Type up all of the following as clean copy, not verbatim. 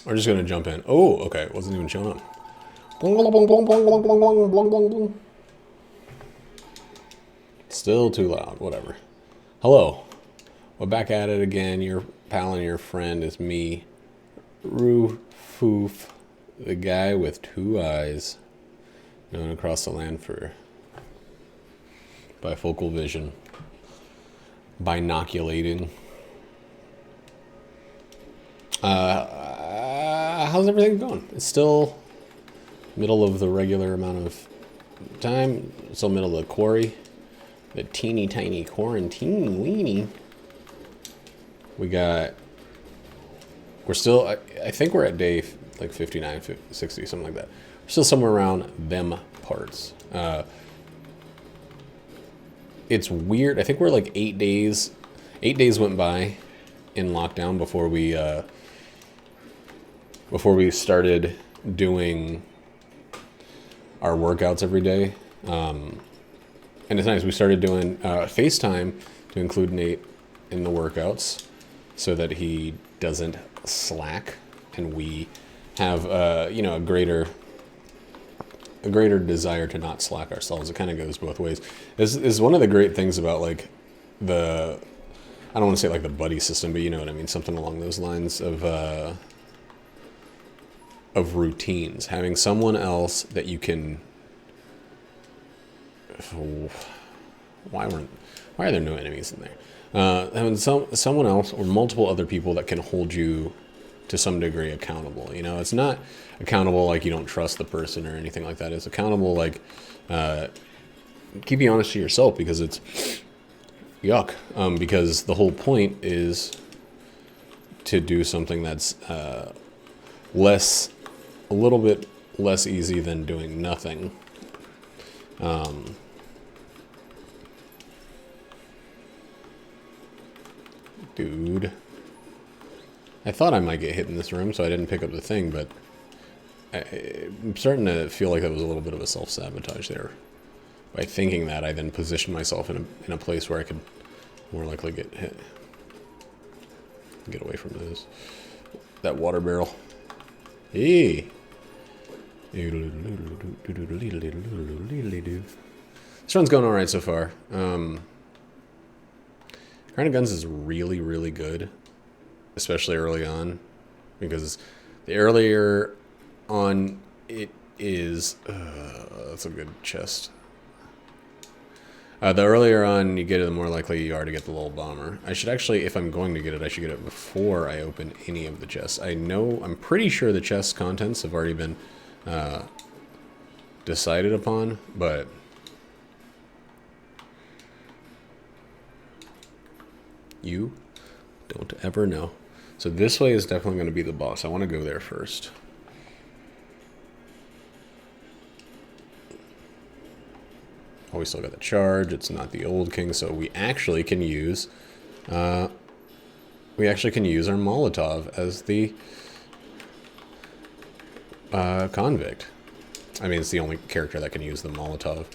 We're just gonna jump in. Oh, okay. It wasn't even showing up. Still too loud. Whatever. Hello. We're back at it again. Your pal and your friend is me, Roofoof, the guy with two eyes, known across the land for bifocal vision, binoculating. How's everything going? It's still middle of the regular amount of time. Still middle of the quarry. The teeny tiny quarantine weenie. We're still, I think we're at day like 59, 50, 60, something like that. We're still somewhere around them parts. It's weird. I think we're like 8 days. 8 days went by in lockdown before we started doing our workouts every day. And it's nice. We started doing FaceTime to include Nate in the workouts so that he doesn't slack, and we have a greater desire to not slack ourselves. It kind of goes both ways. This is one of the great things about like I don't want to say like the buddy system, but you know what I mean, something along those lines of routines. Having someone else that you can. Why are there no enemies in there? Having someone else or multiple other people that can hold you to some degree accountable. You know, it's not accountable like you don't trust the person or anything like that. It's accountable like keep you honest to yourself, because it's yuck. Because the whole point is to do something that's a little bit less easy than doing nothing. Dude, I thought I might get hit in this room, so I didn't pick up the thing, but I'm starting to feel like that was a little bit of a self-sabotage there. By thinking that, I then positioned myself in a place where I could more likely get hit. Get away from that water barrel. Hey! This run's going alright so far. Crown of Guns is really, really good, especially early on, because the earlier on it is, that's a good chest. The earlier on you get it, the more likely you are to get the little bomber. I should actually, if I'm going to get it, I should get it before I open any of the chests. I'm pretty sure the chest contents have already been decided upon, but you don't ever know. So this way is definitely going to be the boss. I want to go there first. Oh, we still got the charge. It's not the old king, so we actually can use our Molotov as the convict. I mean, it's the only character that can use the Molotov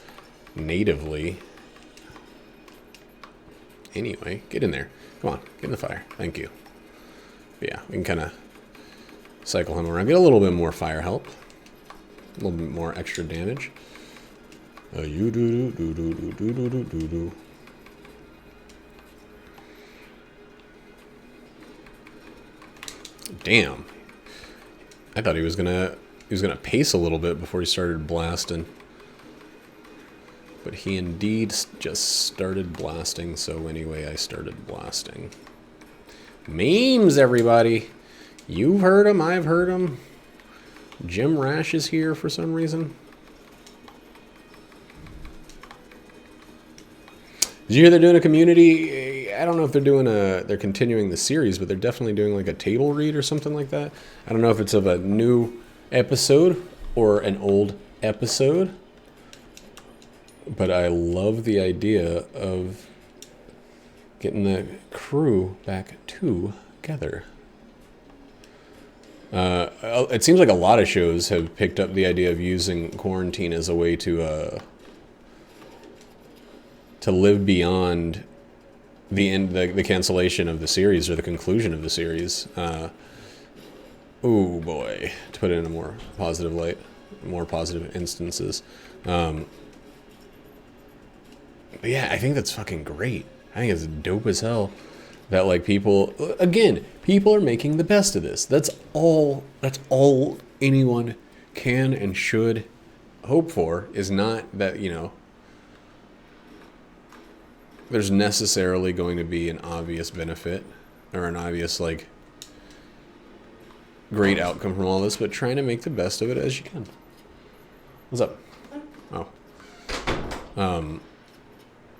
natively. Anyway, get in there. Come on, get in the fire. Thank you. But yeah, we can kind of cycle him around. Get a little bit more fire help. A little bit more extra damage. You do do do do do do do do do. Damn. I thought he was gonna pace a little bit before he started blasting. But he indeed just started blasting, so anyway, I started blasting. Memes, everybody! You've heard them, I've heard them. Jim Rash is here for some reason. Did you hear they're doing a community? I don't know if they're continuing the series, but they're definitely doing like a table read or something like that. I don't know if it's of a new episode or an old episode. But I love the idea of getting the crew back together. It seems like a lot of shows have picked up the idea of using quarantine as a way to live beyond the cancellation of the series or the conclusion of the series. oh boy, to put it in a more positive light, more positive instances. But yeah, I think that's fucking great. I think it's dope as hell that like people, again, people are making the best of this. That's all anyone can and should hope for, is not that, you know, there's necessarily going to be an obvious benefit or an obvious like great outcome from all this, but trying to make the best of it as you can. What's up? Oh.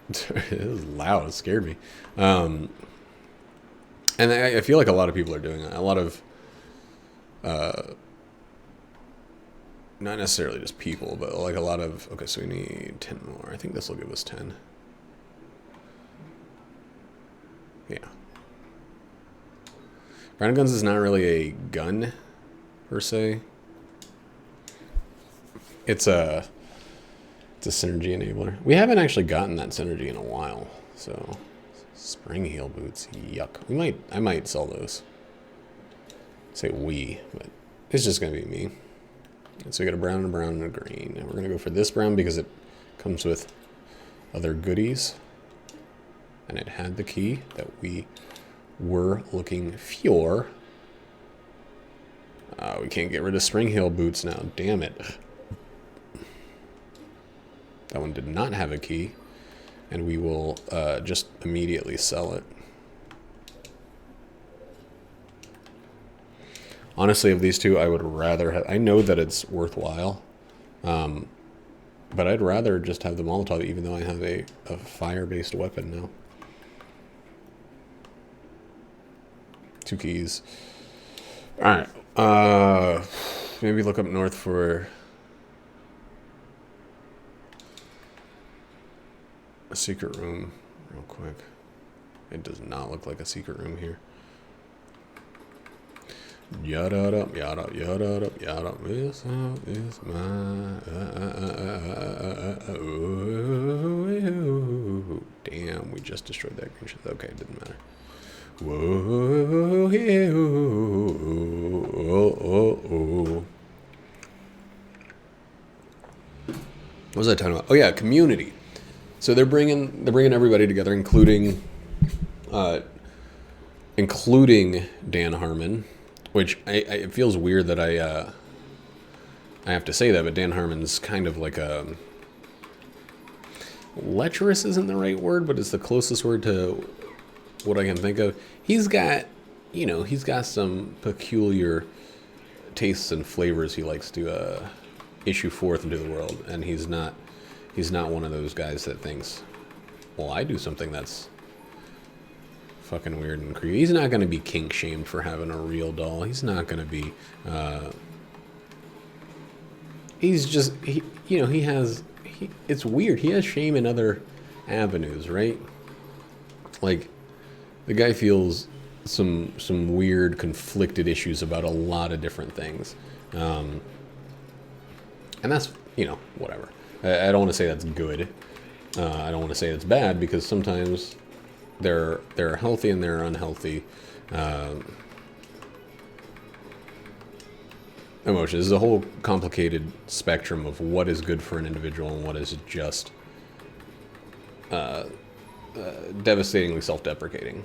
It was loud. It scared me. And I feel like a lot of people are doing that. A lot of, not necessarily just people, but like a lot of, okay, so we need 10 more. I think this will give us 10. Yeah. Ground guns is not really a gun, per se. It's a synergy enabler. We haven't actually gotten that synergy in a while, so spring heel boots, yuck. I might sell those. Say we, but it's just gonna be me. And so we got a brown and a brown and a green, and we're gonna go for this brown because it comes with other goodies, and it had the key that we were looking for. We can't get rid of spring heel boots now. Damn it. That one did not have a key, and we will just immediately sell it. Honestly, of these two, I would rather have... I know that it's worthwhile, but I'd rather just have the Molotov, even though I have a fire-based weapon now. 2 keys. Alright. Maybe look up north for... a secret room real quick. It does not look like a secret room here. Yada yada yada yada. This is my damn, we just destroyed that green shit. Okay, it didn't matter. Whoa, what was I talking about? Oh yeah, community. So they're bringing everybody together, including Dan Harmon, which it feels weird that I have to say that, but Dan Harmon's kind of like a lecherous isn't the right word, but it's the closest word to what I can think of. He's got some peculiar tastes and flavors he likes to issue forth into the world, and he's not one of those guys that thinks, well, I do something that's fucking weird and creepy. He's not going to be kink shamed for having a real doll. He's not going to be, he's just, it's weird. He has shame in other avenues, right? Like, the guy feels some weird conflicted issues about a lot of different things. And that's, whatever. I don't want to say that's good. I don't want to say it's bad, because sometimes they're healthy and they're unhealthy emotions. There's a whole complicated spectrum of what is good for an individual and what is just devastatingly self-deprecating.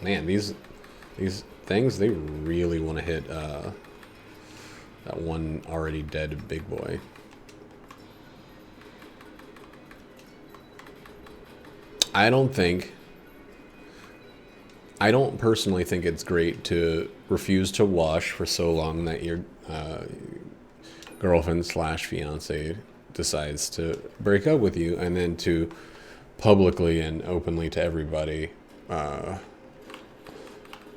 Man, these things, they really want to hit that one already dead big boy. I don't personally think it's great to refuse to wash for so long that your girlfriend / fiance decides to break up with you, and then to publicly and openly to everybody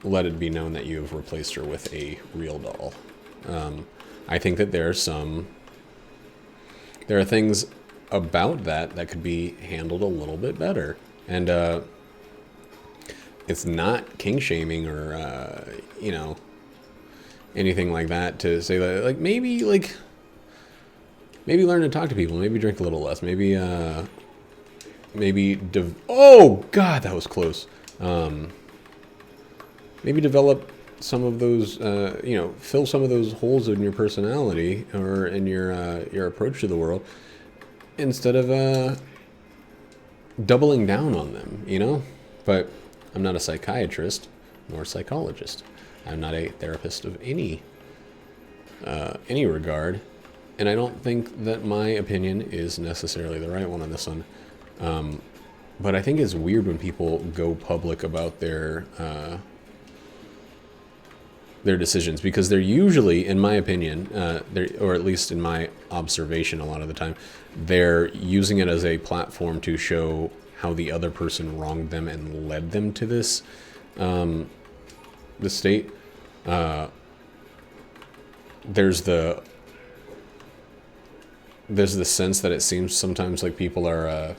let it be known that you have replaced her with a real doll. I think that there are things about that could be handled a little bit better. And it's not king shaming or anything like that to say that, like, maybe learn to talk to people, maybe drink a little less, maybe oh god, that was close. Maybe develop some of those, fill some of those holes in your personality or in your approach to the world, instead of doubling down on them, But I'm not a psychiatrist nor a psychologist. I'm not a therapist of any regard, and I don't think that my opinion is necessarily the right one on this one. But I think it's weird when people go public about their decisions, because they're usually, in my opinion, or at least in my observation, a lot of the time, they're using it as a platform to show how the other person wronged them and led them to this state. There's the sense that it seems sometimes like people are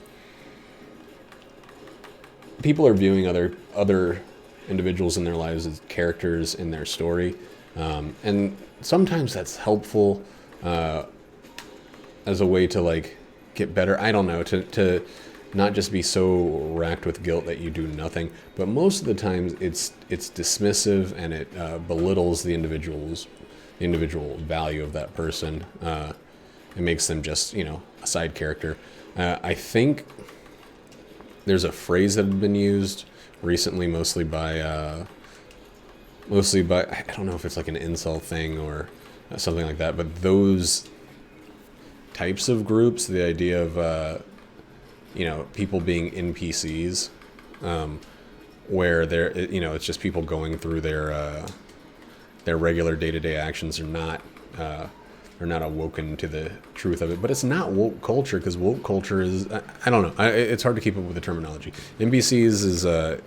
viewing other individuals in their lives as characters in their story, and sometimes that's helpful as a way to like get better. I don't know, to not just be so racked with guilt that you do nothing. But most of the times it's dismissive, and it belittles the individual value of that person. It makes them just a side character. I think there's a phrase that had been used recently, mostly by I don't know if it's like an incel thing or something like that, but those types of groups, the idea of people being NPCs, where they're it's just people going through their regular day-to-day actions, are not awoken to the truth of it. But it's not woke culture, because woke culture is, I don't know, it's hard to keep up with the terminology. NPCs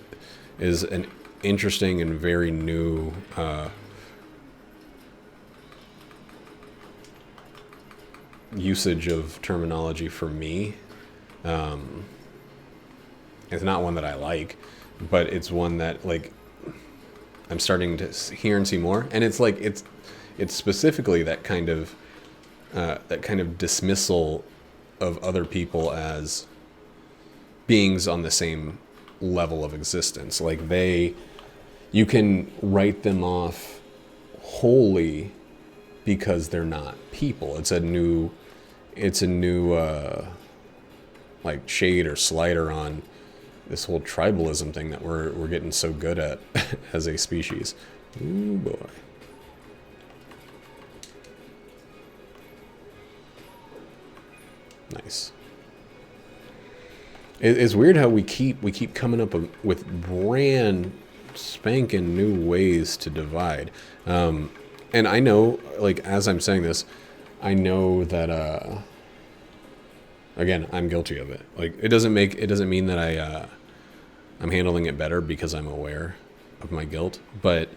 is an interesting and very new usage of terminology for me. It's not one that I like, but it's one that like I'm starting to hear and see more. And it's like it's specifically that kind of dismissal of other people as beings on the same level of existence. Like you can write them off wholly because they're not people. It's a new like shade or slider on this whole tribalism thing that we're getting so good at as a species. Ooh boy. Nice. It's weird how we keep coming up with brand spanking new ways to divide. And I know, like, as I'm saying this, I know that again, I'm guilty of it. Like, it doesn't mean that I'm handling it better because I'm aware of my guilt, but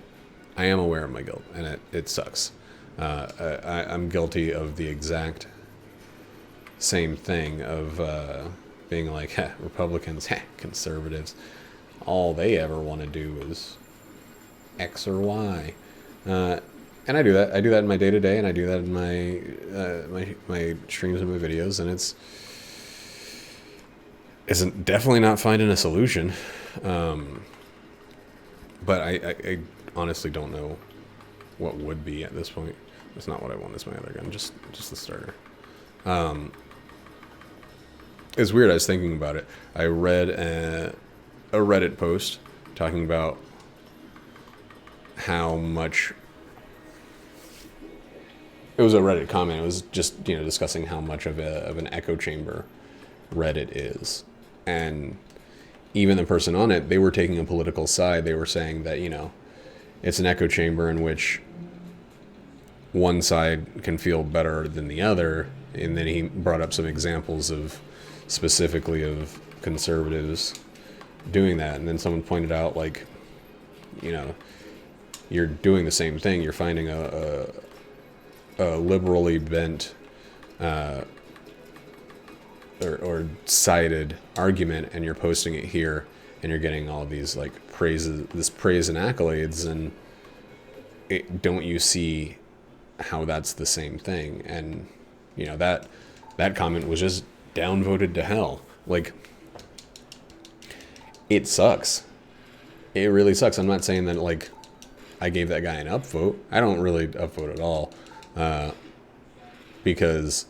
I am aware of my guilt, and it sucks. I'm guilty of the exact same thing of being like, Republicans, conservatives, all they ever want to do is X or Y. And I do that. I do that in my day-to-day, and I do that in my streams and my videos, and it's definitely not finding a solution. But I honestly don't know what would be at this point. That's not what I want as my other gun, just the starter. It's weird, I was thinking about it. I read a Reddit post talking about how much... It was a Reddit comment. It was just, discussing how much of an echo chamber Reddit is. And even the person on it, they were taking a political side. They were saying that, it's an echo chamber in which one side can feel better than the other. And then he brought up some examples specifically of conservatives doing that. And then someone pointed out, like, you're doing the same thing. You're finding a liberally bent or sided argument, and you're posting it here, and you're getting all these like praise and accolades, and don't you see how that's the same thing? And that comment was just downvoted to hell. Like, it sucks. It really sucks. I'm not saying that, like, I gave that guy an upvote. I don't really upvote at all, because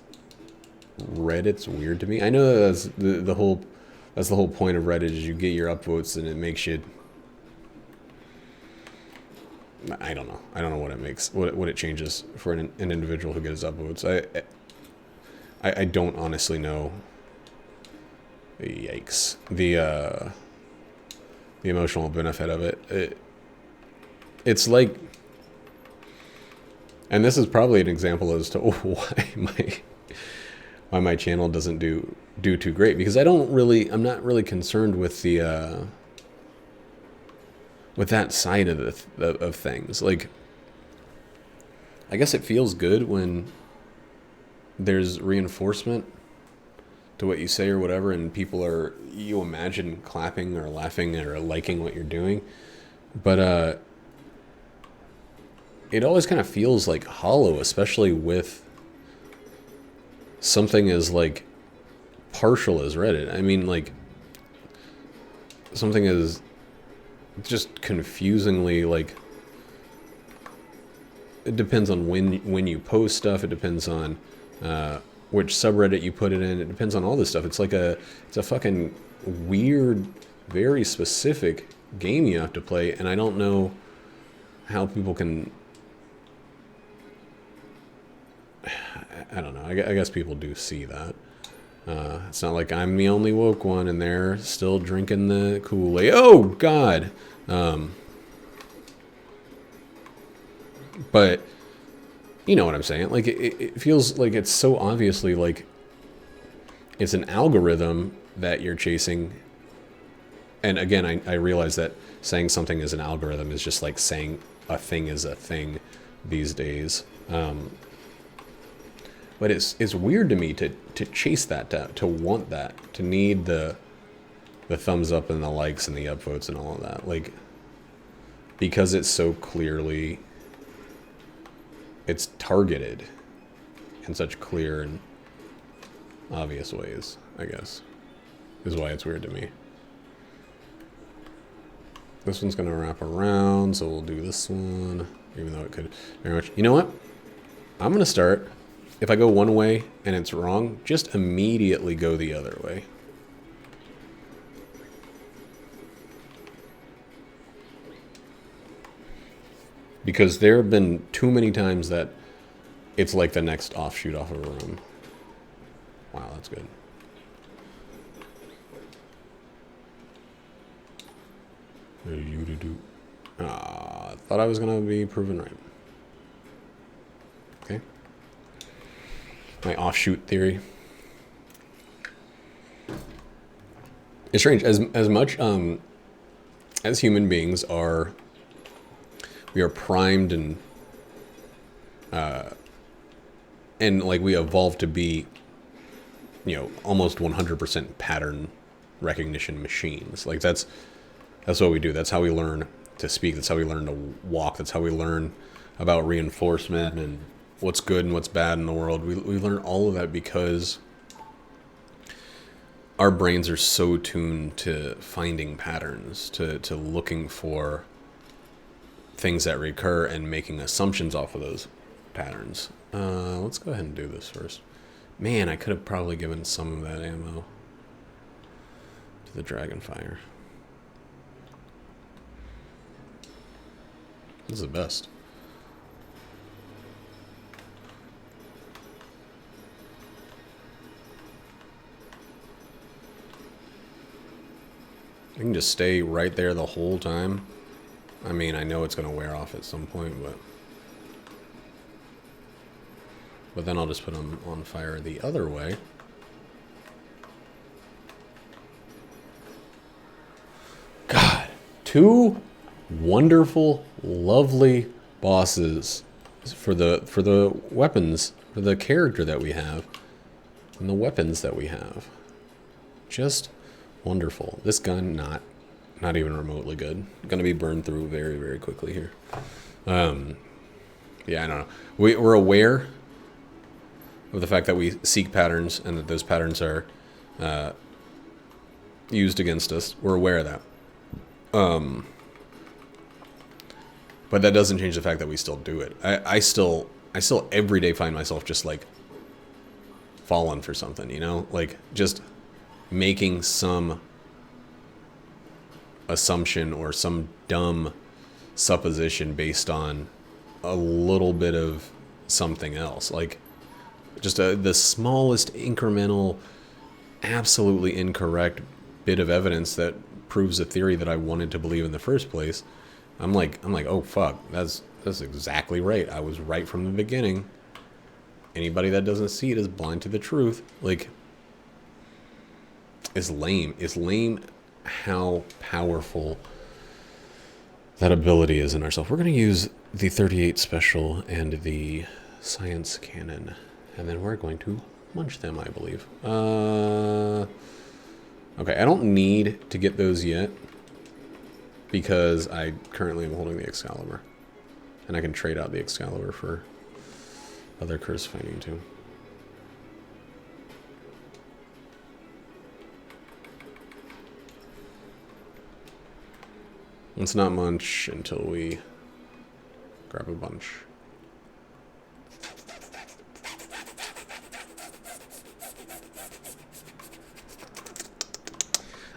Reddit's weird to me. I know that's the whole point of Reddit is you get your upvotes and it makes you. I don't know. I don't know what it makes, what it changes for an individual who gets upvotes. I don't honestly know. Yikes. The emotional benefit of it. It's like, and this is probably an example as to why my channel doesn't do too great, because I'm not really concerned with the with that side of things. Like, I guess it feels good when there's reinforcement to what you say or whatever, and you imagine clapping or laughing or liking what you're doing. But it always kind of feels like hollow, especially with something as like partial as Reddit. I mean, like, something as just confusingly, like, it depends on when you post stuff. It depends on which subreddit you put it in. It depends on all this stuff. It's a fucking weird, very specific game you have to play, and I don't know how people can. I don't know. I guess people do see that. It's not like I'm the only woke one and they're still drinking the Kool-Aid. Oh, God. But you know what I'm saying? Like, it feels like it's so obviously like it's an algorithm that you're chasing. And again, I realize that saying something is an algorithm is just like saying a thing is a thing these days. But it's weird to me to chase that, to want that, to need the thumbs up and the likes and the upvotes and all of that. Like, because it's so clearly, it's targeted in such clear and obvious ways, I guess, is why it's weird to me. This one's going to wrap around, so we'll do this one, even though it could very much. You know what? I'm going to start. If I go one way and it's wrong, just immediately go the other way. Because there have been too many times that it's like the next offshoot off of a room. Wow, that's good. Thought I was going to be proven right. Okay. My offshoot theory. It's strange. As much as human beings are, we are primed and like we evolved to be, almost 100% pattern recognition machines. Like that's what we do. That's how we learn to speak. That's how we learn to walk. That's how we learn about reinforcement and what's good and what's bad in the world. We learn all of that because our brains are so tuned to finding patterns, to looking for things that recur and making assumptions off of those patterns. Let's go ahead and do this first. Man, I could have probably given some of that ammo to the Dragonfire. This is the best. I can just stay right there the whole time. I mean, I know it's going to wear off at some point, but then I'll just put them on fire the other way. God, 2 wonderful, lovely bosses for the weapons, for the character that we have, and the weapons that we have. Just wonderful. This gun, not even remotely good. Going to be burned through very, very quickly here. Yeah, I don't know. We're aware of the fact that we seek patterns and that those patterns are used against us. We're aware of that. But that doesn't change the fact that we still do it. I still every day find myself just like falling for something, you know? Like just making some assumption or some dumb supposition based on a little bit of something else. Like just the smallest incremental, absolutely incorrect bit of evidence that proves a theory that I wanted to believe in the first place. I'm like, oh fuck, that's exactly right. I was right from the beginning. Anybody that doesn't see it is blind to the truth. Like, it's lame. It's lame how powerful that ability is in ourselves. We're going to use the 38 special and the science cannon, and then we're going to munch them, I believe. Okay, I don't need to get those yet because I currently am holding the Excalibur, and I can trade out the Excalibur for other curse fighting too. Let's not munch until we grab a bunch.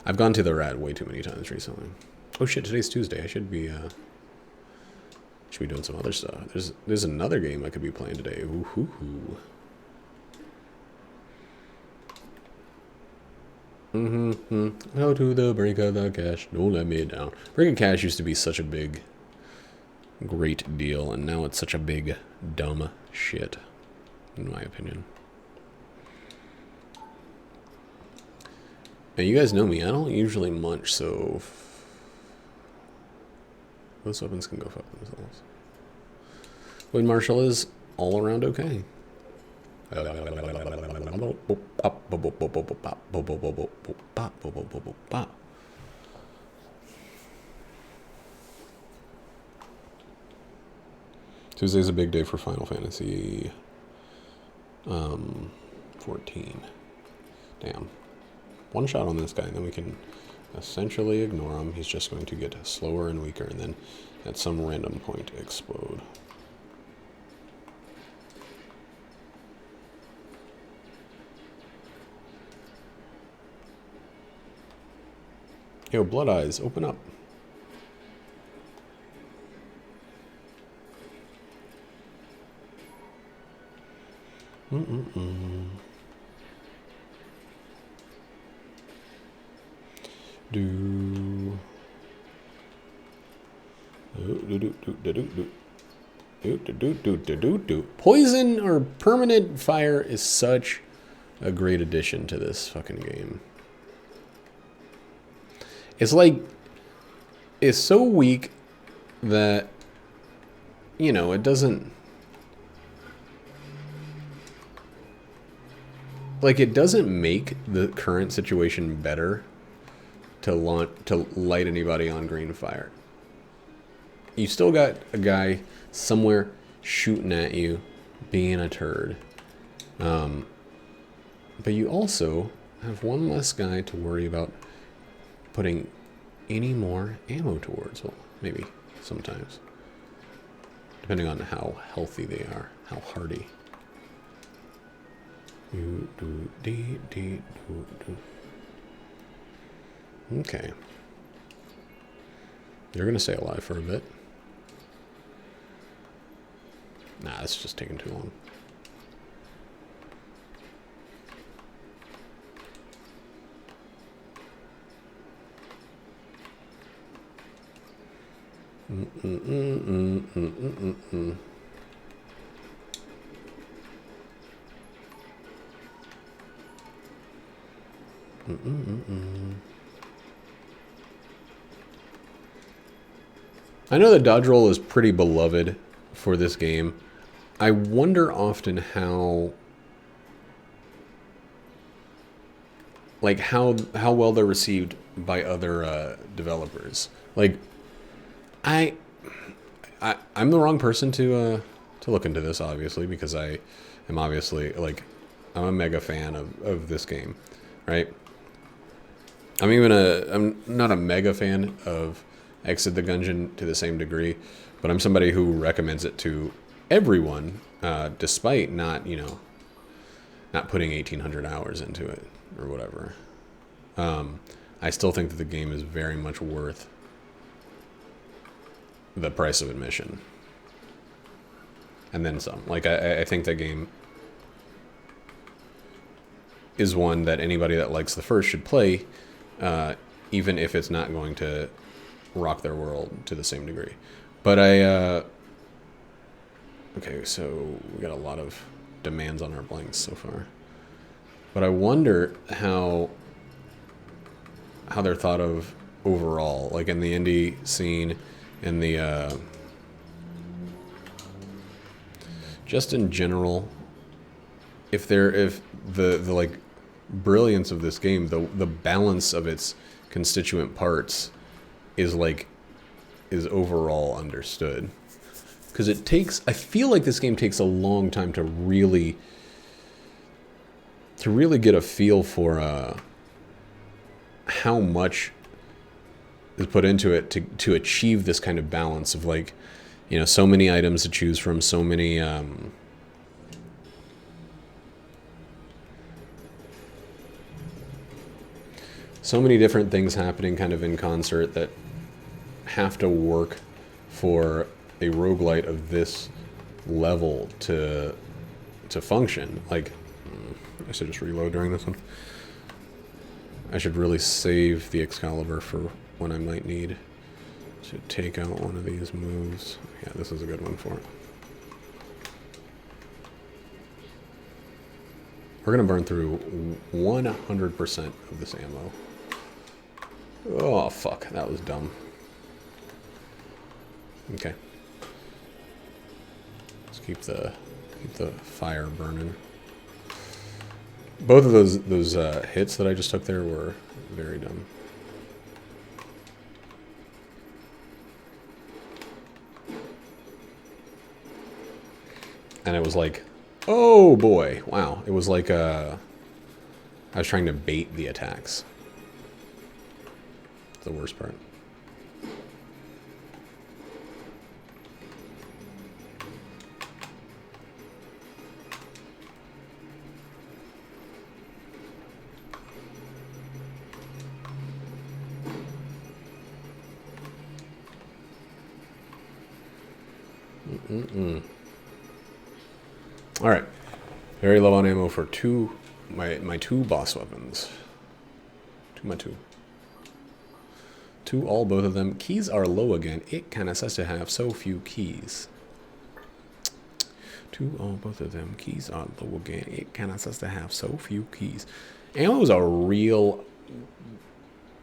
I've gone to the rat way too many times recently. Oh shit, today's Tuesday. I should be doing some other stuff. There's another game I could be playing today. Ooh hoo hoo. Go to the break of the cash. Don't let me down. Break of cash used to be such a big, great deal, and now it's such a big, dumb shit, in my opinion. And you guys know me. I don't usually munch, so those weapons can go fuck themselves. Wade Marshall is all around okay. Tuesday's a big day for Final Fantasy 14. Damn. One shot on this guy, and then we can essentially ignore him. He's just going to get slower and weaker, and then at some random point explode. Yo, Blood Eyes, open up. Poison or permanent fire is such a great addition to this fucking game. It's like, it's so weak that, you know, it doesn't, like, it doesn't make the current situation better to light anybody on green fire. You still got a guy somewhere shooting at you, being a turd. But you also have one less guy to worry about putting any more ammo towards. Well, maybe sometimes. Depending on how healthy they are, how hardy. Okay. You're gonna stay alive for a bit. Nah, it's just taking too long. I know the dodge roll is pretty beloved for this game. I wonder often how well they're received by other developers. Like, I'm the wrong person to look into this, obviously, because I am obviously, like, I'm a mega fan of this game, right? I'm not a mega fan of Exit the Gungeon to the same degree, But I'm somebody who recommends it to everyone, despite not, not putting 1,800 hours into it or whatever. I still think that the game is very much worth the price of admission. And then some. Like, I think that game is one that anybody that likes the first should play, even if it's not going to rock their world to the same degree. But okay, so we got a lot of demands on our blanks so far. But I wonder how they're thought of overall, like in the indie scene, in the just in general. If the like brilliance of this game, the balance of its constituent parts is overall understood. Because I feel like this game takes a long time to really get a feel for how much is put into it to achieve this kind of balance of, like, so many items to choose from, so many different things happening kind of in concert that have to work for a roguelite of this level to function. Like, I should just reload during this one. I should really save the Excalibur for when I might need to take out one of these moves. Yeah, this is a good one for it. We're going to burn through 100% of this ammo. Oh, fuck. That was dumb. Okay. Let's keep the fire burning. Both of those hits that I just took there were very dumb. And it was like, oh boy, wow. It was like I was trying to bait the attacks. It's the worst part. All right, very low on ammo for my two boss weapons. Both of them. Keys are low again. It kind of sucks to have so few keys. Both of them. Keys are low again. It kind of sucks to have so few keys. Ammo is a real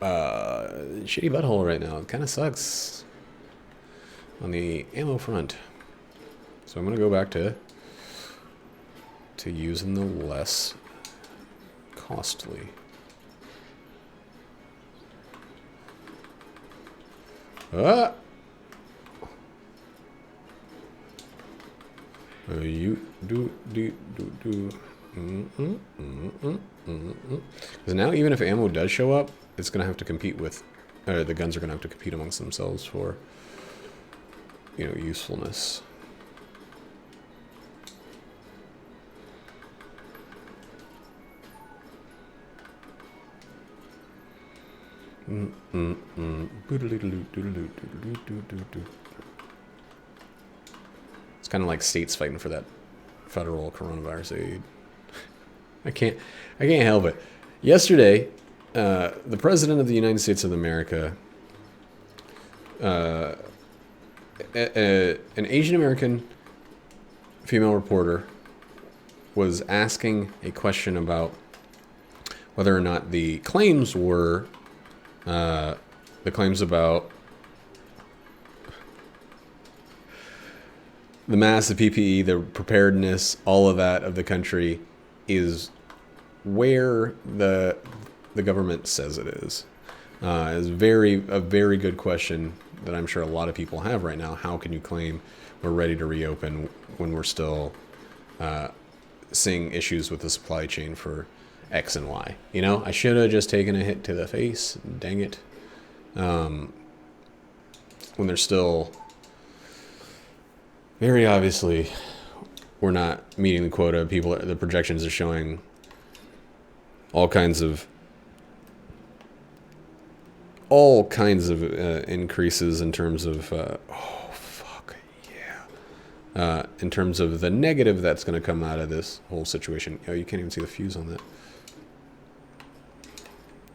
shitty butthole right now. It kind of sucks on the ammo front. So I'm gonna go back to using the less costly. Ah! You do. Because now, even if ammo does show up, it's gonna have to compete with, the guns are gonna have to compete amongst themselves for, usefulness. It's kind of like states fighting for that federal coronavirus aid. I can't help it. Yesterday, the President of the United States of America, an Asian American female reporter, was asking a question about whether or not the claims were the claims about the mask, the PPE, the preparedness, all of that of the country is where the government says it is. Is a very good question that I'm sure a lot of people have right now. How can you claim we're ready to reopen when we're still seeing issues with the supply chain for X and Y? I should have just taken a hit to the face. Dang it. When there's still Very obviously, we're not meeting the quota. The projections are showing all kinds of increases in terms of in terms of the negative that's going to come out of this whole situation. Oh, you can't even see the fuse on that.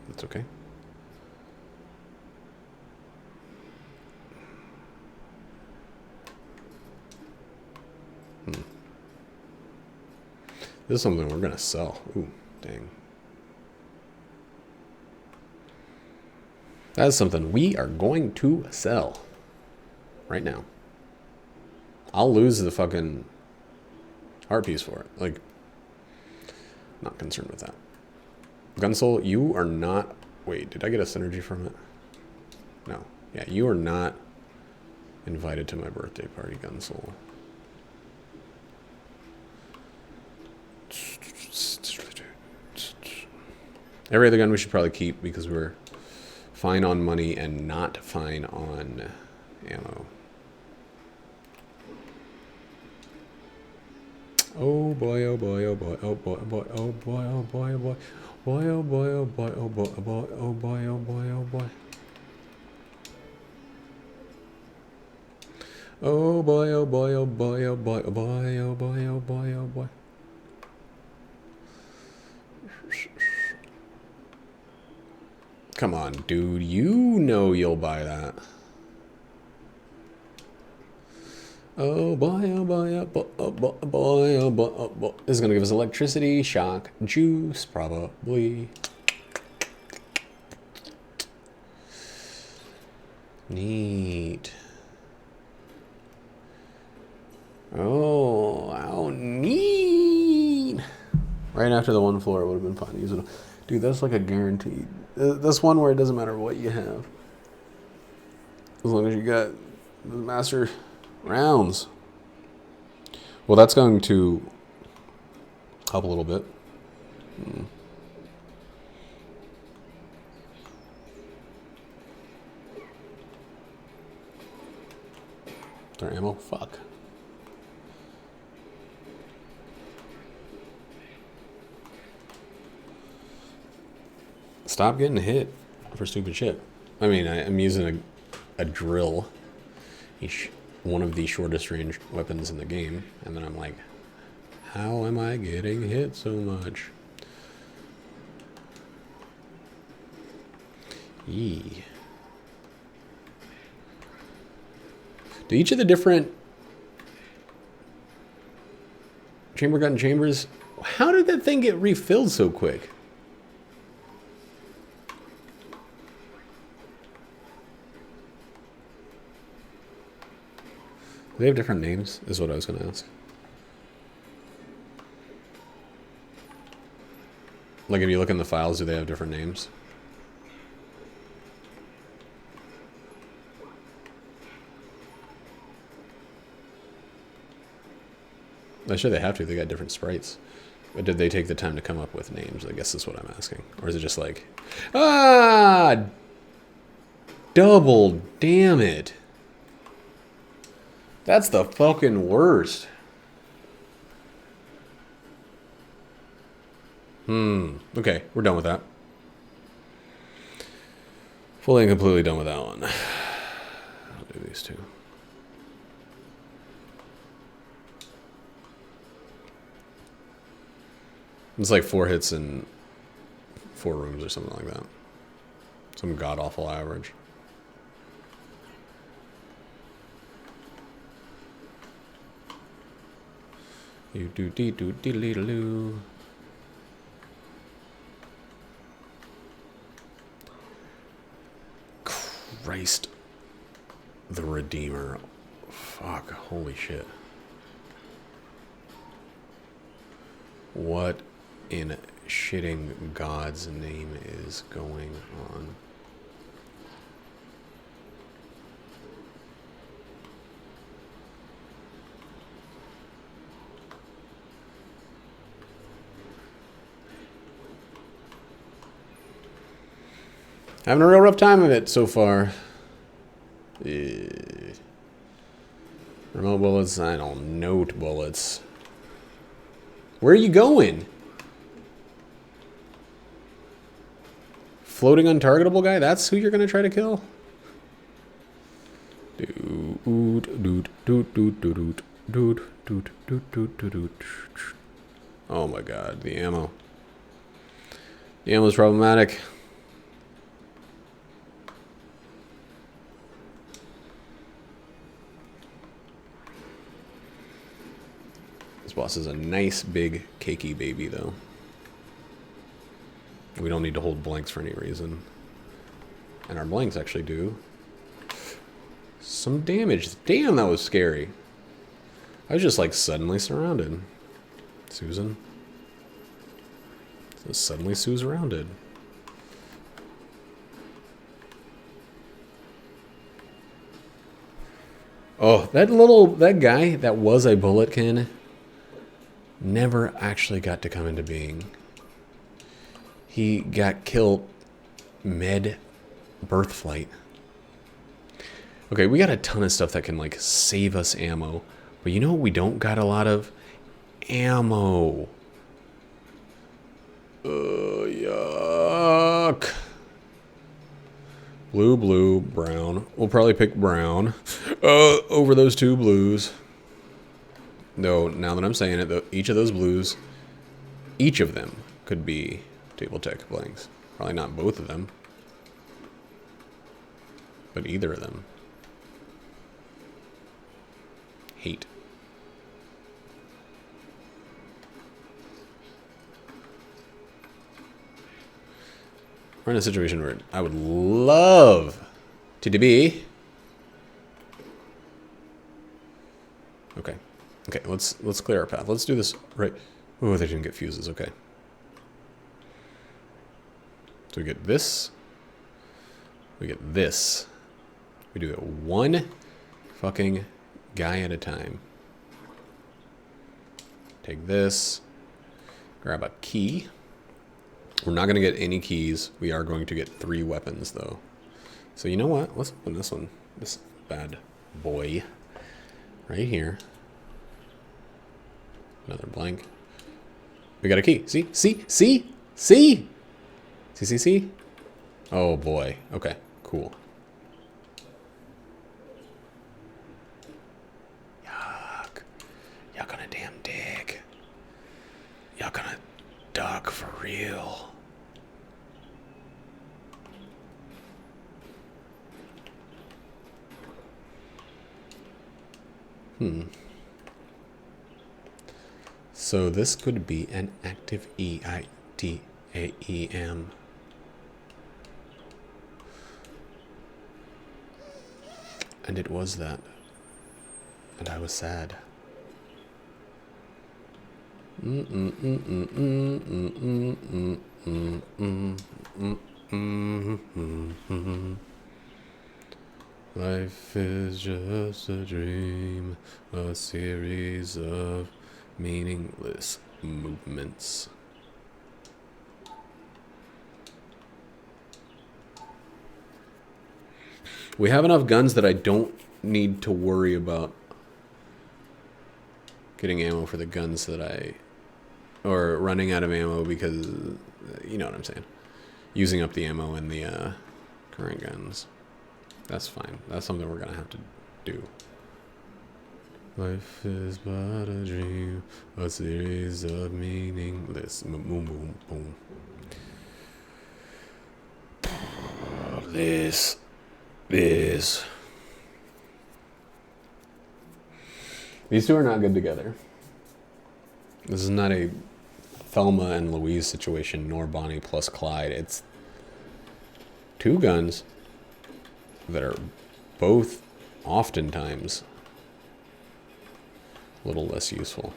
That's okay. This is something we're going to sell. Ooh, dang. That is something we are going to sell right now. I'll lose the fucking heart piece for it. Like, not concerned with that. Gunsoul, you are not... Wait, did I get a synergy from it? No. Yeah, you are not invited to my birthday party, Gunsoul. Every other gun we should probably keep because we're fine on money and not fine on ammo. Oh boy, oh boy, oh boy, oh boy, oh boy, oh boy, oh boy, oh boy, boy, oh boy, oh boy, oh boy, oh boy, oh boy, oh boy, oh boy. Oh boy, oh boy, oh boy, oh boy, oh boy, oh boy, oh boy, oh boy. Come on, dude. You know you'll buy that. Oh boy, oh boy, oh boy, oh boy, oh boy, oh boy, oh boy. This is going to give us electricity, shock, juice, probably. Neat. Oh, how neat. Right after the one floor, it would have been fun using it. Dude, that's like a guaranteed. That's one where it doesn't matter what you have. As long as you got the master rounds. Well, that's going to help a little bit. Their ammo? Fuck. Stop getting hit for stupid shit. I mean, I'm using a drill, one of the shortest range weapons in the game, and then I'm like, how am I getting hit so much? Yee. Do each of the different chamber gun chambers, how did that thing get refilled so quick? Do they have different names, is what I was going to ask. Like, if you look in the files, do they have different names? I'm sure they have to. They got different sprites. But did they take the time to come up with names? I guess that's what I'm asking. Or is it just like, ah, double damn it. That's the fucking worst. Okay, we're done with that. Fully and completely done with that one. I'll do these two. It's like 4 hits in 4 rooms or something like that. Some god-awful average. You do dee do dee dee doo. Christ the Redeemer. Fuck, holy shit. What in shitting God's name is going on? Having a real rough time of it so far. Remote bullets. I don't know bullets. Where are you going? Floating untargetable guy? That's who you're going to try to kill? Oh my god, the ammo. The ammo is problematic. This boss is a nice big cakey baby though. We don't need to hold blanks for any reason. And our blanks actually do some damage. Damn, that was scary. I was just like suddenly surrounded. Susan. So suddenly Sue's surrounded. Oh, that guy that was a bulletkin never actually got to come into being. He got killed mid birth flight. Okay, we got a ton of stuff that can like save us ammo. But you know what we don't got a lot of? Ammo. Yuck. Blue, blue, brown. We'll probably pick brown over those two blues. No, now that I'm saying it, each of those blues, each of them could be table tech blanks. Probably not both of them, but either of them. Hate. We're in a situation where I would love to be. Okay. Okay, let's clear our path. Let's do this right. Oh, they didn't get fuses. Okay. So we get this. We get this. We do it one fucking guy at a time. Take this. Grab a key. We're not going to get any keys. We are going to get 3 weapons, though. So you know what? Let's open this one. This bad boy. Right here. Another blank. We got a key. See? See? See? See? See? See? See? Oh, boy. Okay. Cool. Yuck. Yuck on a damn dig. Yuck on a duck for real. So this could be an active EIDAEM. And it was that. And I was sad. Life is just a dream, a series of meaningless movements. We have enough guns that I don't need to worry about getting ammo for the guns that or running out of ammo because, you know what I'm saying, using up the ammo in the current guns. That's fine. That's something we're gonna have to do. Life is but a dream, a series of meaningless boom, boom, boom. This is. These two are not good together. This is not a Thelma and Louise situation, nor Bonnie plus Clyde. It's 2 guns that are both oftentimes a little less useful.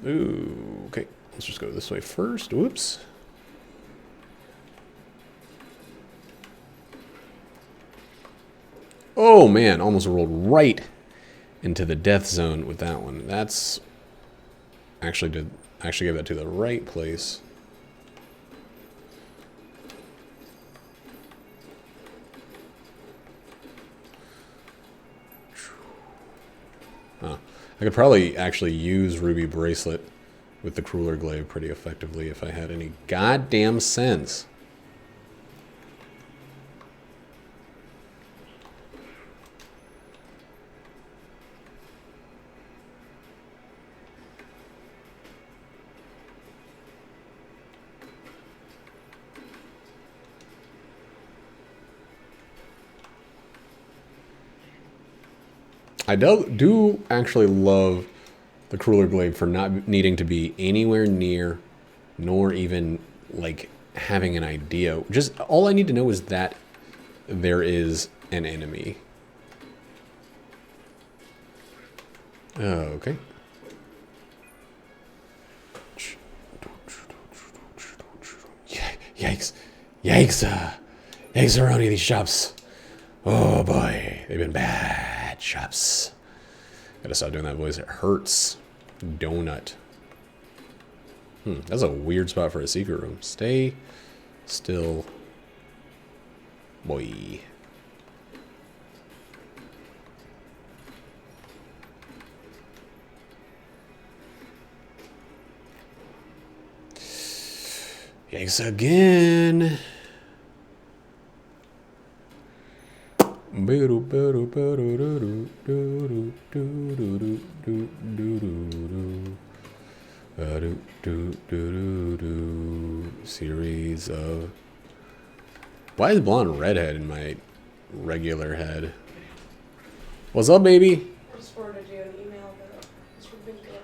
Ooh, okay. Let's just go this way first. Whoops. Oh man, almost rolled right into the death zone with that one. That's actually gave that to the right place. Huh. I could probably actually use Ruby Bracelet with the Crueler Glaive pretty effectively if I had any goddamn sense. I do actually love the Crueler Glaive for not needing to be anywhere near, nor even, like, having an idea. Just, all I need to know is that there is an enemy. Okay. Yikes. Yikes. Yikes-a-roni, these shops. Oh boy, they've been bad shops. Gotta stop doing that voice, it hurts. Donut. That's a weird spot for a secret room. Stay still, boy. Yikes again. Series of... Why is blonde redhead in my regular head? What's up, baby? I just forwarded you an email that's from Big Door.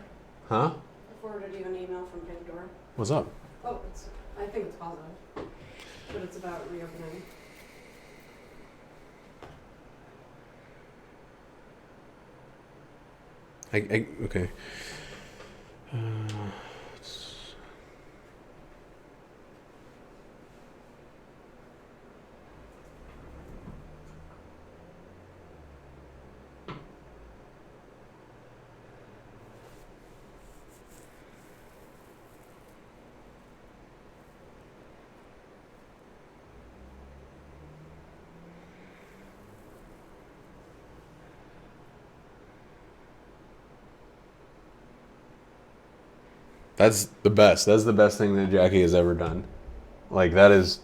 Huh? I forwarded you an email from Big Door. What's up? Oh, I think it's positive. But it's about reopening. Okay. That's the best. That's the best thing that Jackie has ever done. Like, that is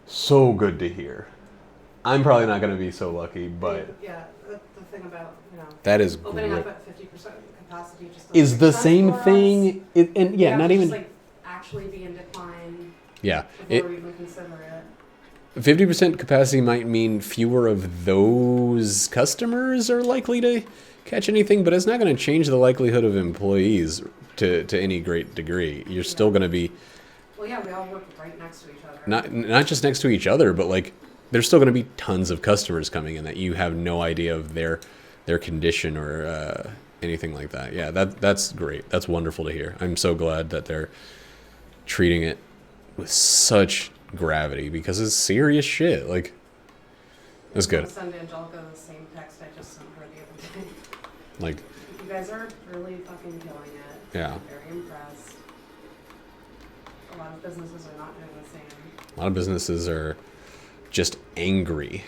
so good to hear. I'm probably not going to be so lucky, but... Yeah, the thing about, that is opening great. up at 50% capacity just is the same thing. And yeah, not even... Just, like, actually be in decline. Yeah. Before we even consider it. 50% capacity might mean fewer of those customers are likely to catch anything, but it's not going to change the likelihood of employees to any great degree. You're still going to be... Well, yeah, we all work right next to each other. Not just next to each other, but like there's still going to be tons of customers coming in that you have no idea of their condition or anything like that. Yeah, that's great. That's wonderful to hear. I'm so glad that they're treating it with such gravity because it's serious shit. Like, it's good. I'll send Angelica the same text I just sent her the other day. Like, you guys are really fucking killing it. Yeah. I'm very impressed. A lot of businesses are not doing the same. A lot of businesses are just angry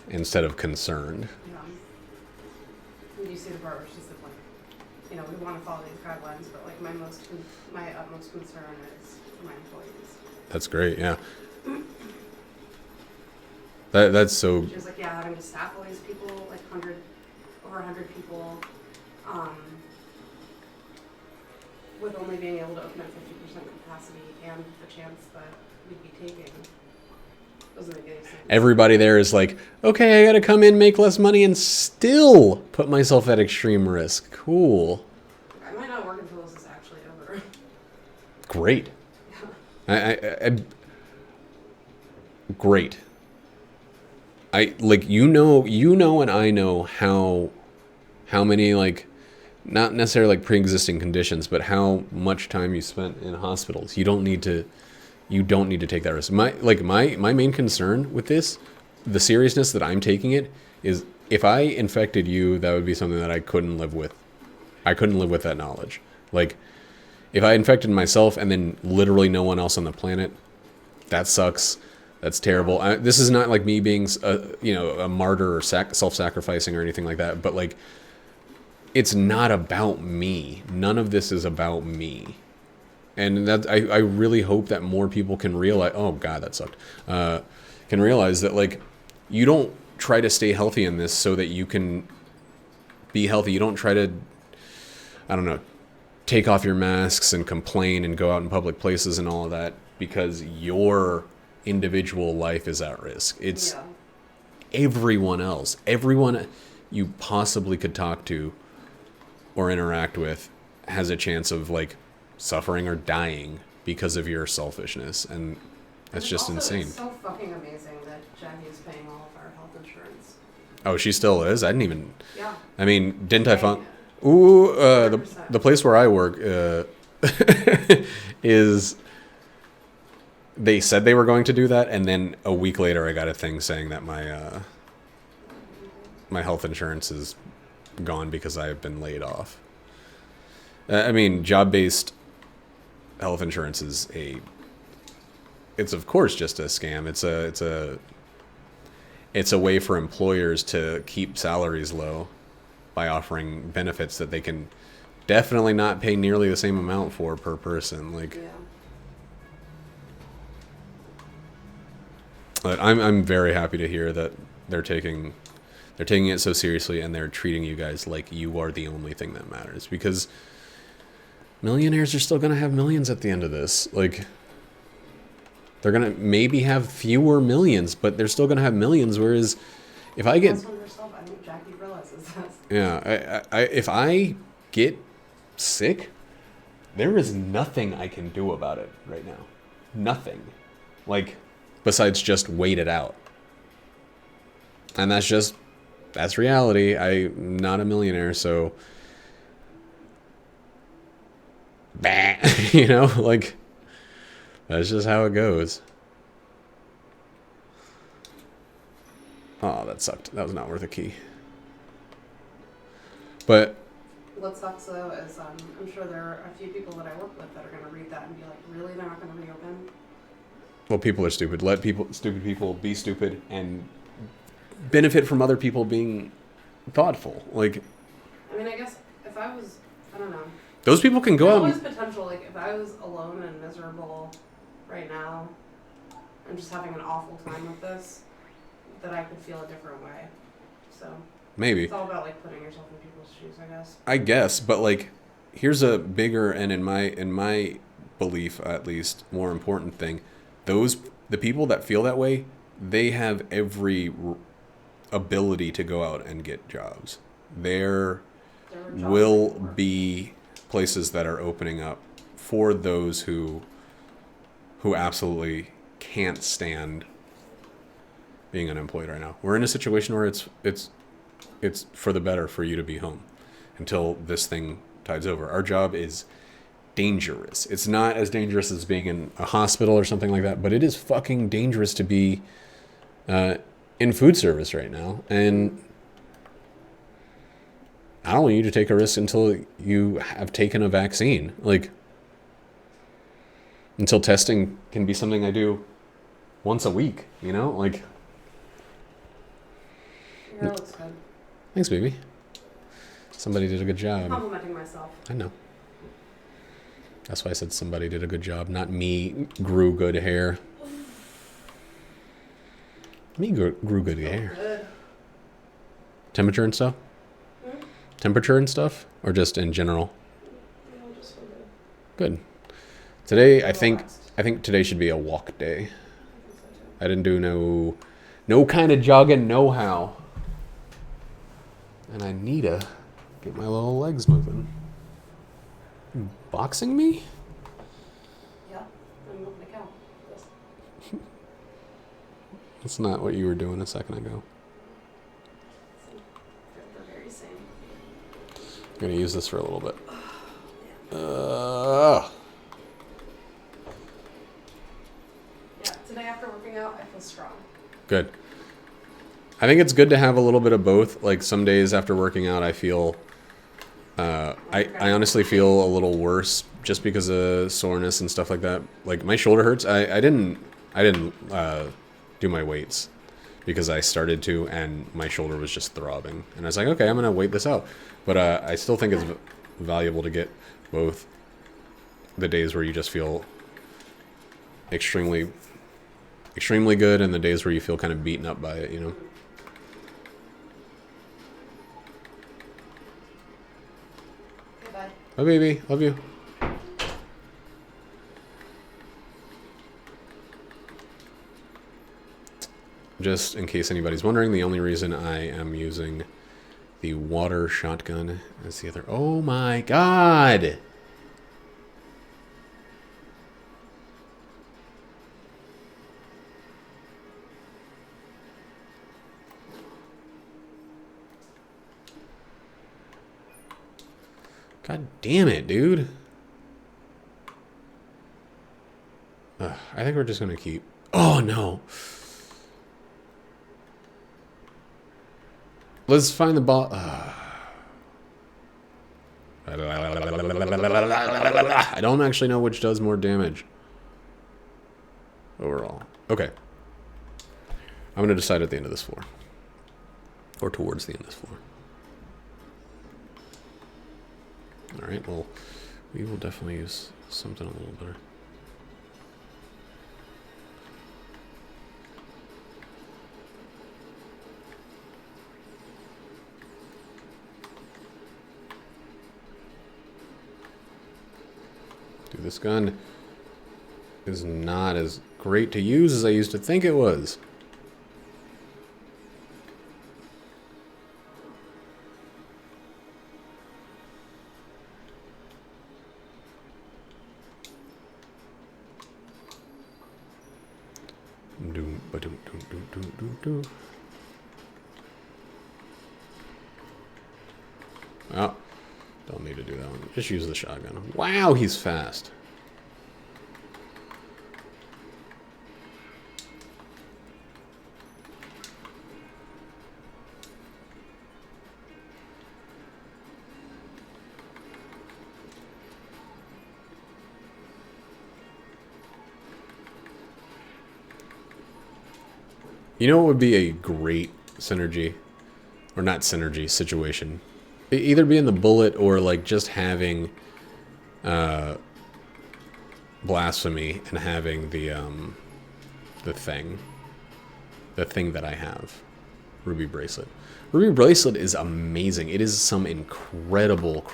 instead of concerned. Yeah. And you see the part where she said, like, we want to follow these guidelines, but like my utmost concern is for my employees. That's great. Yeah. That's so. She was like, yeah, having to staff all these people, like over 100 people, with only being able to open at 50% capacity and the chance that we'd be taking. Doesn't make any sense. Everybody there is like, okay, I gotta come in, make less money, and still put myself at extreme risk. Cool. I might not work until this is actually over. Great. I great. I like you know, and I know how many like. Not necessarily like pre-existing conditions, but how much time you spent in hospitals. You don't need to take that risk. My main concern with this, the seriousness that I'm taking it, is if I infected you, that would be something that I couldn't live with I couldn't live with that knowledge. Like, if I infected myself and then literally no one else on the planet, that sucks. That's terrible. This is not like me being, a martyr or self-sacrificing or anything like that. But like, it's not about me. None of this is about me. And that I really hope that more people can realize. Oh God, that sucked. Can realize that like, you don't try to stay healthy in this so that you can be healthy. You don't try to, I don't know, take off your masks and complain and go out in public places and all of that because your individual life is at risk. It's everyone else, everyone you possibly could talk to or interact with has a chance of like suffering or dying because of your selfishness, and that's just also, insane. It's so fucking amazing that Jackie is paying all of our health insurance. Oh, she still is? I didn't even... Yeah. I mean, didn't I find... Ooh, the place where I work is... They said they were going to do that, and then a week later I got a thing saying that my my health insurance is gone because I have been laid off. I mean, job-based health insurance is it's of course just a scam. It's a way for employers to keep salaries low by offering benefits that they can definitely not pay nearly the same amount for per person. Like, but I'm very happy to hear that they're taking it so seriously and they're treating you guys like you are the only thing that matters, because millionaires are still going to have millions at the end of this. Like, they're going to maybe have fewer millions, but they're still going to have millions. Whereas if I get... I think Jackie realizes this. Yeah, if I get sick, there is nothing I can do about it right now. Nothing. Like, besides just wait it out. And that's reality. I'm not a millionaire, so... Bah, like... That's just how it goes. Oh, that sucked. That was not worth a key. But... What sucks, though, is I'm sure there are a few people that I work with that are going to read that and be like, really? They're not going to reopen? Well, people are stupid. Let stupid people be stupid and benefit from other people being thoughtful. Like... I mean, I guess if I was... I don't know. Those people can go out... There's always potential. Like, if I was alone and miserable... right now, I'm just having an awful time with this, that I could feel a different way. So maybe it's all about like putting yourself in people's shoes, I guess. I guess, but like, here's a bigger and in my belief at least more important thing. The people that feel that way, they have every ability to go out and get jobs. There will be places that are opening up for those who absolutely can't stand being unemployed right now. We're in a situation where it's for the better for you to be home until this thing tides over. Our job is dangerous. It's not as dangerous as being in a hospital or something like that, but it is fucking dangerous to be in food service right now. And I don't want you to take a risk until you have taken a vaccine. Like, until testing can be something I do once a week, like... Your hair looks good. Thanks, baby. Somebody did a good job. I'm complimenting myself. I know. That's why I said somebody did a good job, not me grew good hair. Me grew good hair. Good. Temperature and stuff? Temperature and stuff? Or just in general? No, just so good. Today, I think today should be a walk day. I didn't do no kind of jogging, no how. And I need to get my little legs moving. You boxing me? Yeah, I'm moving a cow. That's not what you were doing a second ago. They're very same. I'm going to use this for a little bit. Yeah, today after working out, I feel strong. Good. I think it's good to have a little bit of both. Like, some days after working out, I feel I honestly feel a little worse just because of soreness and stuff like that. Like my shoulder hurts. I didn't do my weights because I started to, and my shoulder was just throbbing. And I was like, okay, I'm gonna wait this out. But I still think it's valuable to get both the days where you just feel extremely good and the days where you feel kind of beaten up by it, you know. Okay, bye. Bye, baby. Love you. Just in case anybody's wondering, the only reason I am using the water shotgun is the other... Oh my god! God damn it, dude. I think we're just gonna keep... Oh, no. Let's find the ball. I don't actually know which does more damage overall. Okay. I'm going to decide at the end of this floor. Or towards the end of this floor. Alright, well, we will definitely use something a little better. Dude, this gun is not as great to use as I used to think it was. Oh, don't need to do that one. Just use the shotgun. Wow, he's fast. You know what would be a great synergy? Or not synergy, situation. Either being the bullet or like just having blasphemy and having the thing that I have, ruby bracelet. Ruby bracelet is amazing. It is some incredible,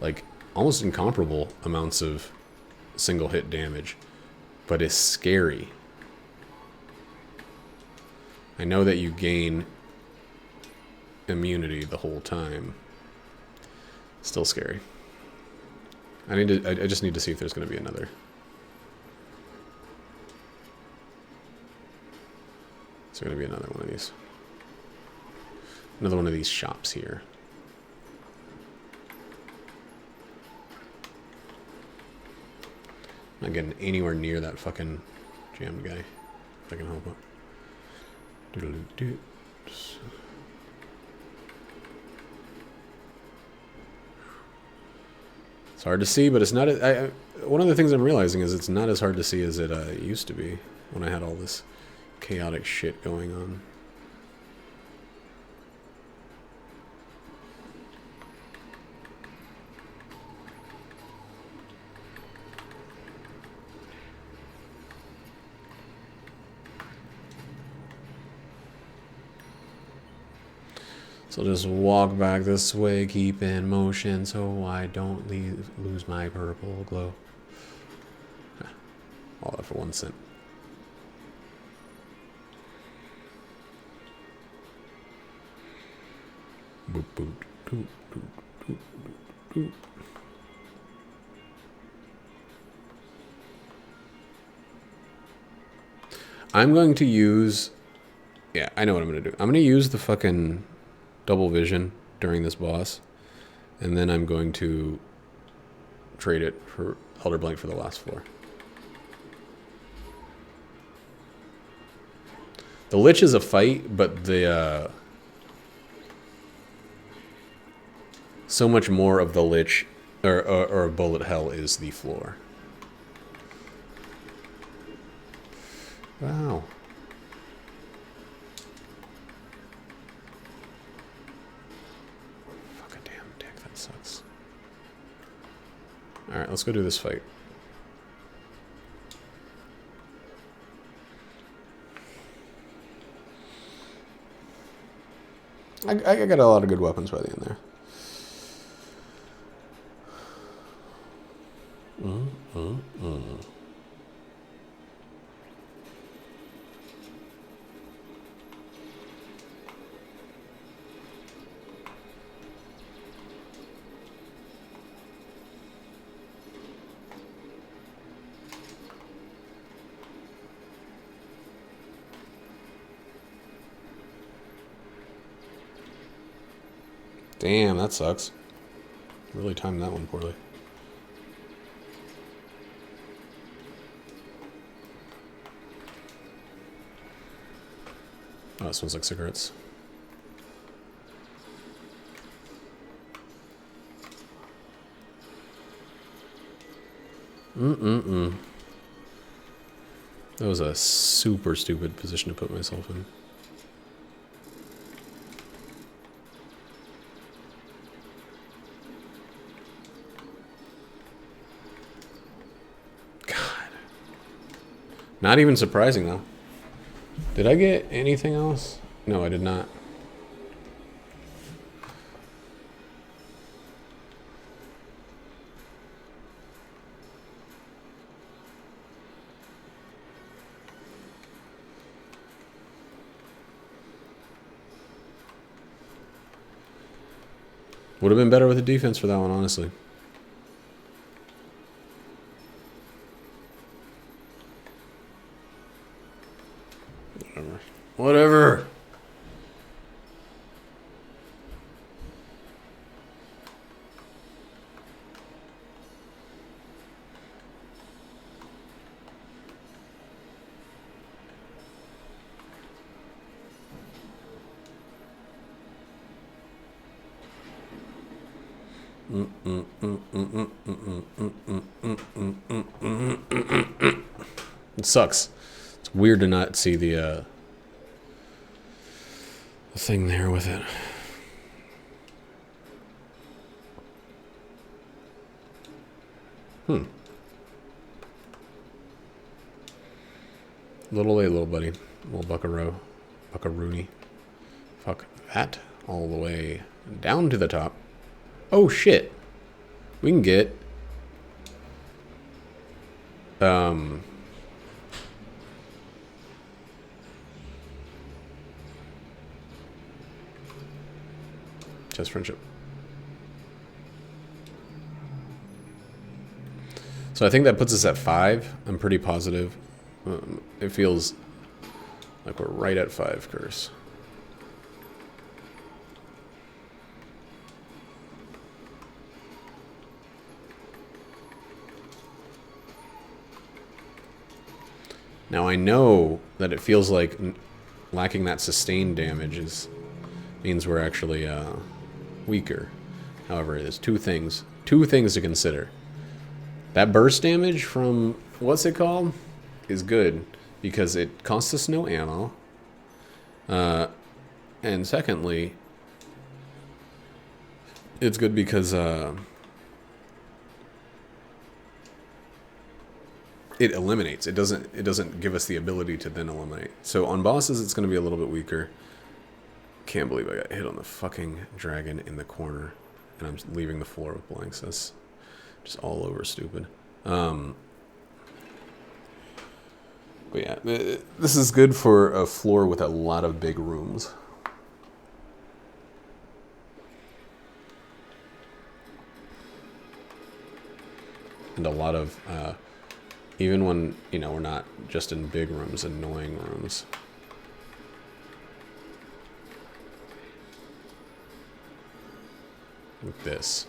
like almost incomparable amounts of single hit damage, but it's scary. I know that you gain immunity the whole time. Still scary. I just need to see if there's going to be another. There's going to be another one of these. Another one of these shops here. I'm not getting anywhere near that fucking jammed guy. If I can help it. It's hard to see, but it's not. One of the things I'm realizing is it's not as hard to see as it used to be when I had all this chaotic shit going on. So I'll just walk back this way, keep in motion so I don't lose my purple glow. All that for 1 cent. Boop, boop, doop, doop, doop, doop, doop. I'm going to use... Yeah, I know what I'm going to do. I'm going to use the fucking... double vision during this boss, and then I'm going to trade it for Elder Blank for the last floor. The Lich is a fight, but the so much more of the lich or bullet hell is the floor. Wow. Fucking damn dick, that sucks. Alright, let's go do this fight. I got a lot of good weapons by the end there. Damn, that sucks. Really timed that one poorly. Oh, it smells like cigarettes. That was a super stupid position to put myself in. Not even surprising, though. Did I get anything else? No, I did not. Would have been better with the defense for that one, honestly. Whatever. It sucks. It's weird to not see the thing there with it. Little A, little buddy. Little buckaroo. Buckaroony. Fuck that. All the way down to the top. Oh, shit. We can get... Just friendship. So I think that puts us at 5. I'm pretty positive. It feels like we're right at 5, Curse. Now I know that it feels like lacking that sustained damage means we're actually weaker. However, there's two things to consider. That burst damage from what's it called is good because it costs us no ammo. And secondly, it's good because it eliminates. It doesn't give us the ability to then eliminate. So on bosses, it's going to be a little bit weaker. Can't believe I got hit on the fucking dragon in the corner, and I'm leaving the floor with blanks. That's just all over stupid. But yeah, this is good for a floor with a lot of big rooms. And a lot of, even when, you know, we're not just in big rooms, annoying rooms. With this.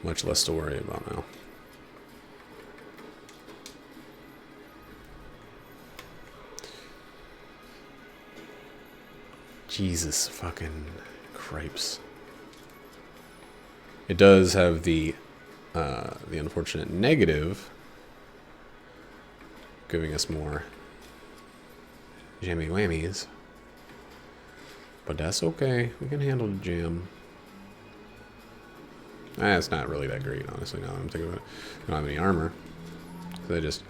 Much less to worry about now. Jesus fucking cripes. It does have the unfortunate negative, giving us more jammy whammies. But that's okay. We can handle the jam. It's not really that great, honestly, now that I'm thinking about it. I don't have any armor. So I just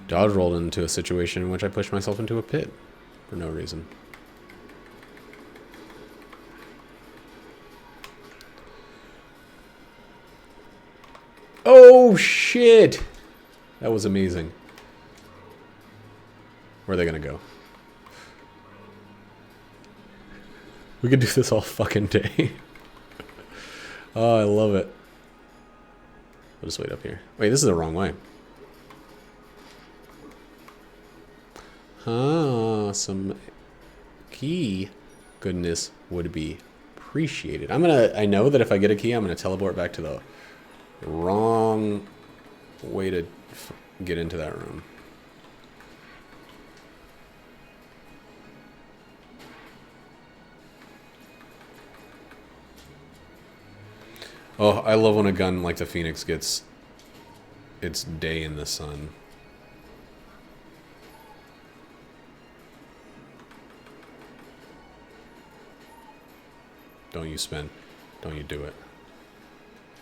dodge rolled into a situation in which I pushed myself into a pit for no reason. Oh, shit! That was amazing. Where are they gonna go? We could do this all fucking day. Oh, I love it. I'll just wait up here. Wait, this is the wrong way. Some key goodness would be appreciated. I know that if I get a key, I'm gonna teleport back to the wrong way to get into that room. Oh, I love when a gun like the Phoenix gets its day in the sun. Don't you spin. Don't you do it.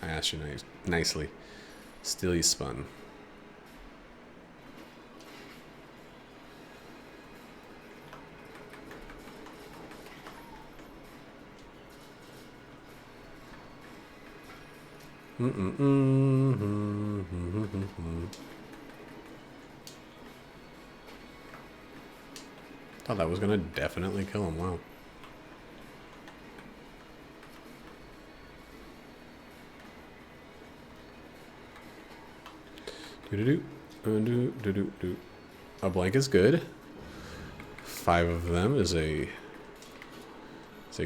I asked you nicely. Still you spun. Thought that was gonna definitely kill him. Wow. A blank is good. 5 of them is a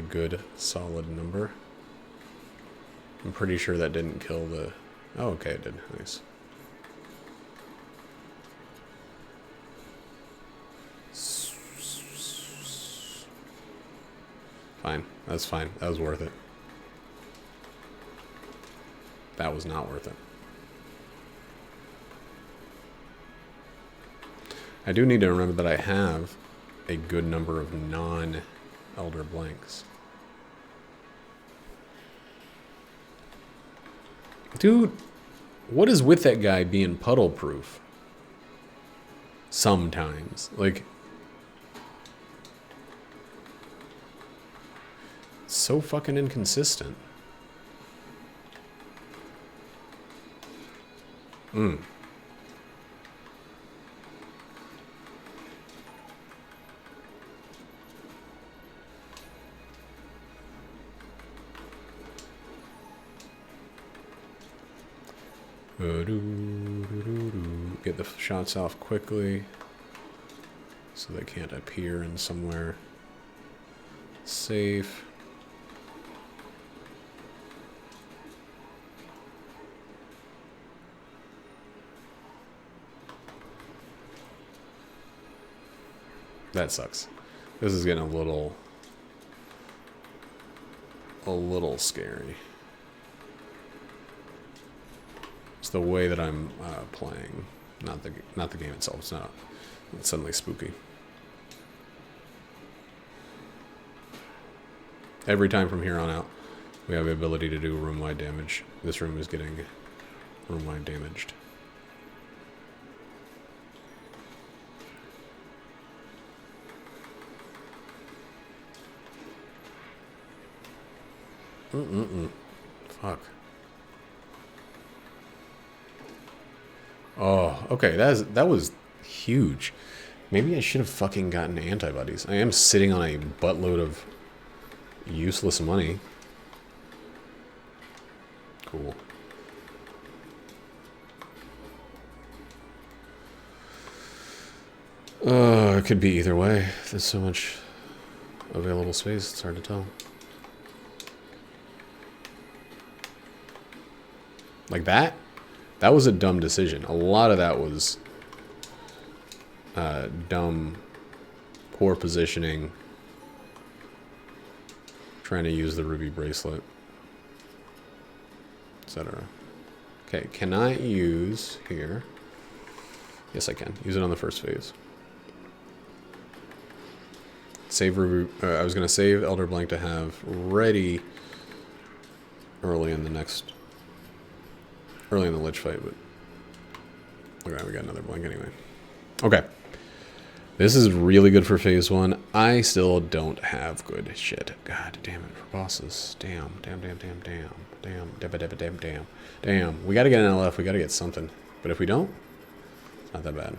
good solid number. I'm pretty sure that didn't kill the... Oh, okay, it did. Nice. Fine. That's fine. That was worth it. That was not worth it. I do need to remember that I have a good number of non-elder blanks. Dude, what is with that guy being puddle proof? Sometimes. Like, so fucking inconsistent. Get the shots off quickly so they can't appear in somewhere safe. That sucks. This is getting a little scary. It's the way that I'm playing, not the game itself. It's suddenly spooky. Every time from here on out, we have the ability to do room-wide damage. This room is getting room-wide damaged. Fuck. Oh, okay, that was huge. Maybe I should have fucking gotten antibodies. I am sitting on a buttload of useless money. Cool. It could be either way. There's so much available space, it's hard to tell. Like that? That was a dumb decision. A lot of that was dumb, poor positioning, trying to use the ruby bracelet. etc. Okay, can I use here? Yes, I can. Use it on the first phase. Save. I was going to save Elder Blank to have ready early in the Lich fight, but okay, we got another Blank anyway. Okay. This is really good for phase 1. I still don't have good shit. God damn it, for bosses. Damn. We gotta get an LF, we gotta get something. But if we don't, it's not that bad.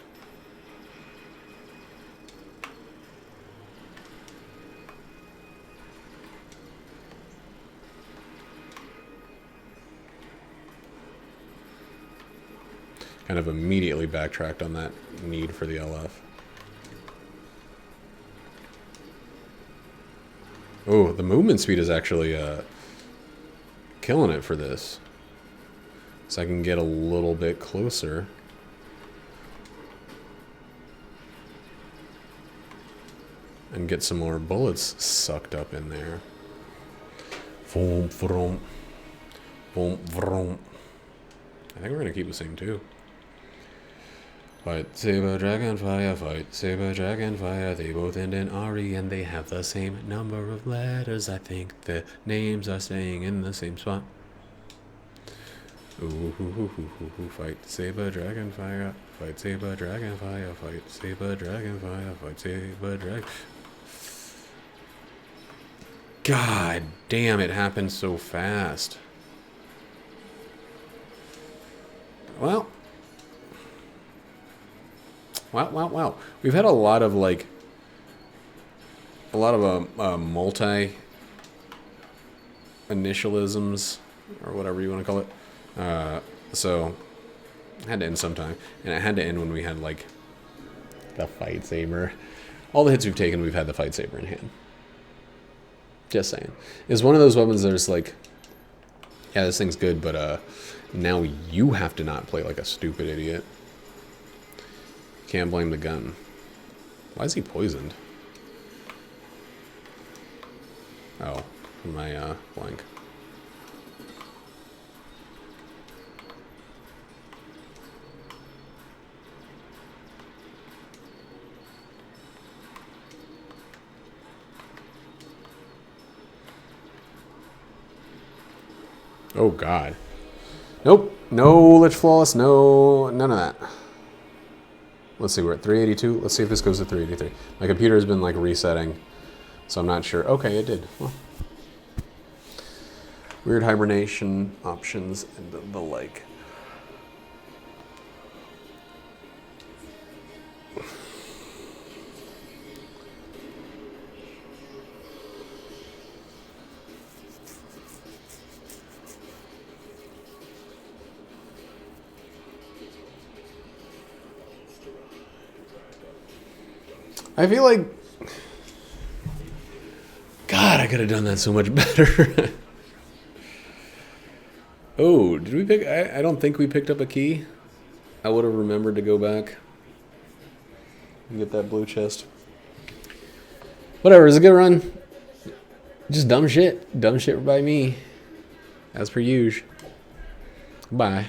Kind of immediately backtracked on that need for the LF. Oh, the movement speed is actually killing it for this. So I can get a little bit closer. And get some more bullets sucked up in there. Vroom, vroom. Boom, vroom. I think we're going to keep the same too. Fight Saber Dragon Fire, fight Saber Dragon Fire. They both end in RE and they have the same number of letters. I think the names are staying in the same spot. Ooh, fight Saber Dragon Fire, fight Saber Dragon Fire, fight Saber Dragon Fire, fight Saber Dragon. God damn, it happened so fast. Well. Wow. We've had a lot of multi-initialisms, or whatever you want to call it. So, it had to end sometime. And it had to end when we had, like, the fight saber. All the hits we've taken, we've had the fight saber in hand. Just saying. It's one of those weapons that is like, yeah, this thing's good, but now you have to not play like a stupid idiot. Can't blame the gun. Why is he poisoned? Oh, my blank. Oh God. Nope. No Lich Flawless. No, none of that. Let's see, we're at 382. Let's see if this goes to 383. My computer has been like resetting, so I'm not sure. Okay, it did. Well, weird hibernation options and the like. I feel like, God, I could have done that so much better. Oh, did we pick? I don't think we picked up a key. I would have remembered to go back and get that blue chest. Whatever, it was a good run. Just dumb shit. Dumb shit by me. As per usual. Bye.